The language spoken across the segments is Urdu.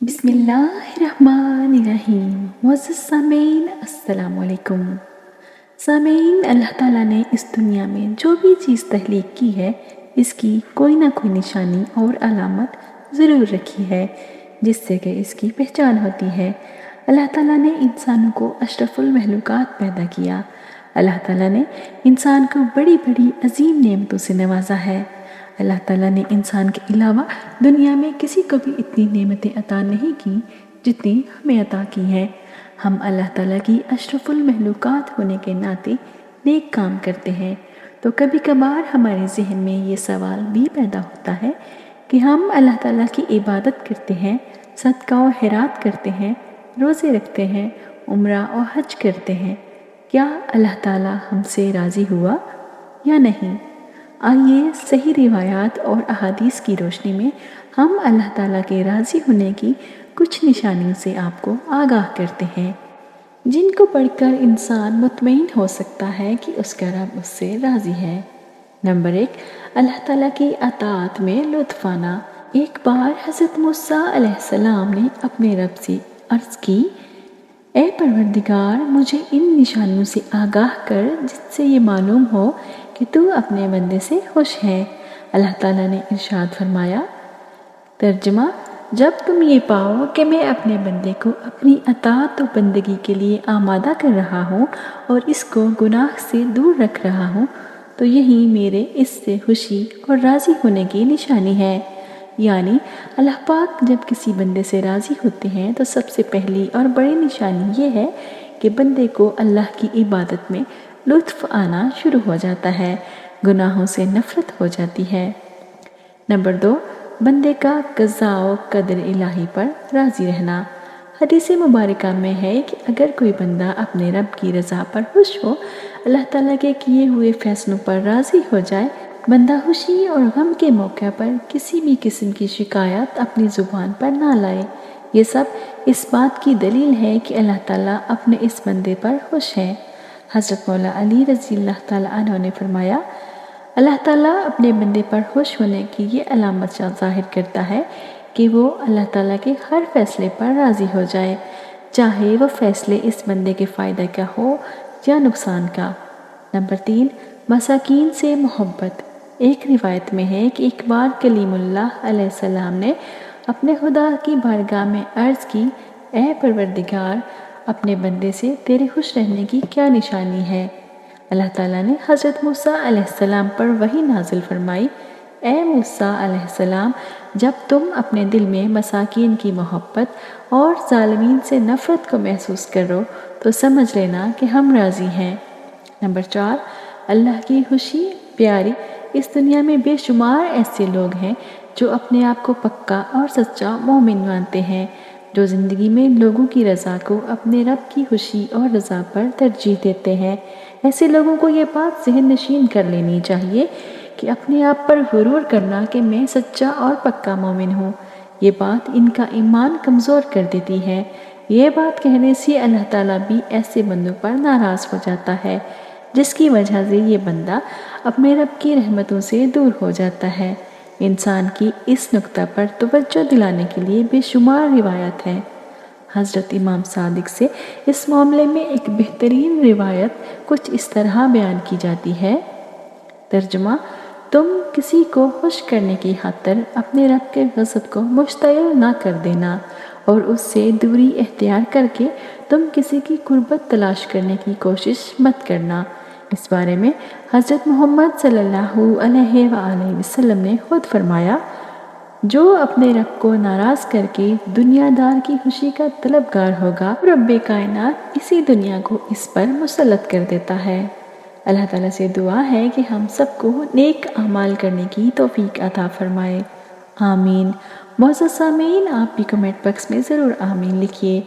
بسم اللہ الرحمن الرحیم۔ معزز سامعین، السلام علیکم۔ سامعین، اللہ تعالیٰ نے اس دنیا میں جو بھی چیز تخلیق کی ہے اس کی کوئی نہ کوئی نشانی اور علامت ضرور رکھی ہے جس سے کہ اس کی پہچان ہوتی ہے۔ اللہ تعالیٰ نے انسانوں کو اشرف المخلوقات پیدا کیا۔ اللہ تعالیٰ نے انسان کو بڑی بڑی عظیم نعمتوں سے نوازا ہے۔ اللہ تعالیٰ نے انسان کے علاوہ دنیا میں کسی کو بھی اتنی نعمتیں عطا نہیں کی جتنی ہمیں عطا کی ہیں۔ ہم اللہ تعالیٰ کی اشرف المخلوقات ہونے کے ناطے نیک کام کرتے ہیں تو کبھی کبھار ہمارے ذہن میں یہ سوال بھی پیدا ہوتا ہے کہ ہم اللہ تعالیٰ کی عبادت کرتے ہیں، صدقہ و خیرات کرتے ہیں، روزے رکھتے ہیں، عمرہ اور حج کرتے ہیں، کیا اللہ تعالیٰ ہم سے راضی ہوا یا نہیں؟ آئیے صحیح روایات اور احادیث کی روشنی میں ہم اللہ تعالیٰ کے راضی ہونے کی کچھ نشانیوں سے آپ کو آگاہ کرتے ہیں جن کو پڑھ کر انسان مطمئن ہو سکتا ہے کہ اس کا رب اس سے راضی ہے۔ نمبر 1، اللہ تعالیٰ کی اطاعت میں لطف آنا۔ ایک بار حضرت موسیٰ علیہ السلام نے اپنے رب سے عرض کی، اے پروردگار، مجھے ان نشانیوں سے آگاہ کر جس سے یہ معلوم ہو کہ تو اپنے بندے سے خوش ہے۔ اللہ تعالیٰ نے ارشاد فرمایا، ترجمہ، جب تم یہ پاؤ کہ میں اپنے بندے کو اپنی اطاعت و بندگی کے لیے آمادہ کر رہا ہوں اور اس کو گناہ سے دور رکھ رہا ہوں تو یہی میرے اس سے خوشی اور راضی ہونے کی نشانی ہے۔ یعنی اللہ پاک جب کسی بندے سے راضی ہوتے ہیں تو سب سے پہلی اور بڑی نشانی یہ ہے کہ بندے کو اللہ کی عبادت میں لطف آنا شروع ہو جاتا ہے، گناہوں سے نفرت ہو جاتی ہے۔ نمبر 2، بندے کا قضاء و قدر الہی پر راضی رہنا۔ حدیث مبارکہ میں ہے کہ اگر کوئی بندہ اپنے رب کی رضا پر خوش ہو، اللہ تعالیٰ کے کیے ہوئے فیصلوں پر راضی ہو جائے، بندہ خوشی اور غم کے موقع پر کسی بھی قسم کی شکایت اپنی زبان پر نہ لائے۔ یہ سب اس بات کی دلیل ہے کہ اللہ تعالیٰ اپنے اس بندے پر خوش ہے۔ حضرت مولا علی رضی اللہ تعالیٰ عنہ نے فرمایا، اللہ تعالیٰ اپنے بندے پر خوش ہونے کی یہ علامت ظاہر کرتا ہے کہ وہ اللہ تعالیٰ کے ہر فیصلے پر راضی ہو جائے، چاہے وہ فیصلے اس بندے کے فائدہ کا ہو یا نقصان کا۔ نمبر 3، مساکین سے محبت۔ ایک روایت میں ہے کہ ایک بار کلیم اللہ علیہ السلام نے اپنے خدا کی بارگاہ میں عرض کی، اے پروردگار، اپنے بندے سے تیرے خوش رہنے کی کیا نشانی ہے؟ اللہ تعالیٰ نے حضرت موسیٰ علیہ السلام پر وحی نازل فرمائی، اے موسیٰ علیہ السلام، جب تم اپنے دل میں مساکین کی محبت اور ظالمین سے نفرت کو محسوس کرو تو سمجھ لینا کہ ہم راضی ہیں۔ نمبر 4، اللہ کی خوشی پیاری۔ اس دنیا میں بے شمار ایسے لوگ ہیں جو اپنے آپ کو پکا اور سچا مومن مانتے ہیں، جو زندگی میں لوگوں کی رضا کو اپنے رب کی خوشی اور رضا پر ترجیح دیتے ہیں۔ ایسے لوگوں کو یہ بات ذہن نشین کر لینی چاہیے کہ اپنے آپ پر غرور کرنا کہ میں سچا اور پکا مومن ہوں، یہ بات ان کا ایمان کمزور کر دیتی ہے۔ یہ بات کہنے سے اللہ تعالیٰ بھی ایسے بندوں پر ناراض ہو جاتا ہے جس کی وجہ سے یہ بندہ اپنے رب کی رحمتوں سے دور ہو جاتا ہے۔ انسان کی اس نقطہ پر توجہ دلانے کے لیے بے شمار روایت ہے۔ حضرت امام صادق سے اس معاملے میں ایک بہترین روایت کچھ اس طرح بیان کی جاتی ہے، ترجمہ، تم کسی کو خوش کرنے کی خاطر اپنے رب کے غضب کو مشتعل نہ کر دینا اور اس سے دوری اختیار کر کے تم کسی کی قربت تلاش کرنے کی کوشش مت کرنا۔ اس بارے میں حضرت محمد صلی اللہ علیہ وآلہ وسلم نے خود فرمایا، جو اپنے رب کو ناراض کر کے دنیا دار کی خوشی کا طلبگار ہوگا، رب کائنات اسی دنیا کو اس پر مسلط کر دیتا ہے۔ اللہ تعالیٰ سے دعا ہے کہ ہم سب کو نیک اعمال کرنے کی توفیق عطا فرمائے، آمین۔ معزز سامعین، آپ بھی کمنٹ باکس میں ضرور آمین لکھیے۔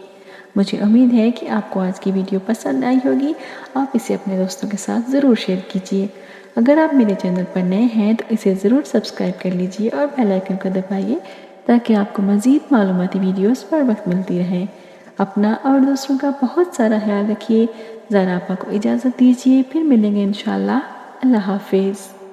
مجھے امید ہے کہ آپ کو آج کی ویڈیو پسند آئی ہوگی۔ آپ اسے اپنے دوستوں کے ساتھ ضرور شیئر کیجیے۔ اگر آپ میرے چینل پر نئے ہیں تو اسے ضرور سبسکرائب کر لیجیے اور بیل آئیکن کو دبائیے تاکہ آپ کو مزید معلوماتی ویڈیوز پر وقت ملتی رہے۔ اپنا اور دوسروں کا بہت سارا خیال رکھیے۔ ذرا آپ کو اجازت دیجیے، پھر ملیں گے انشاءاللہ۔ اللہ حافظ۔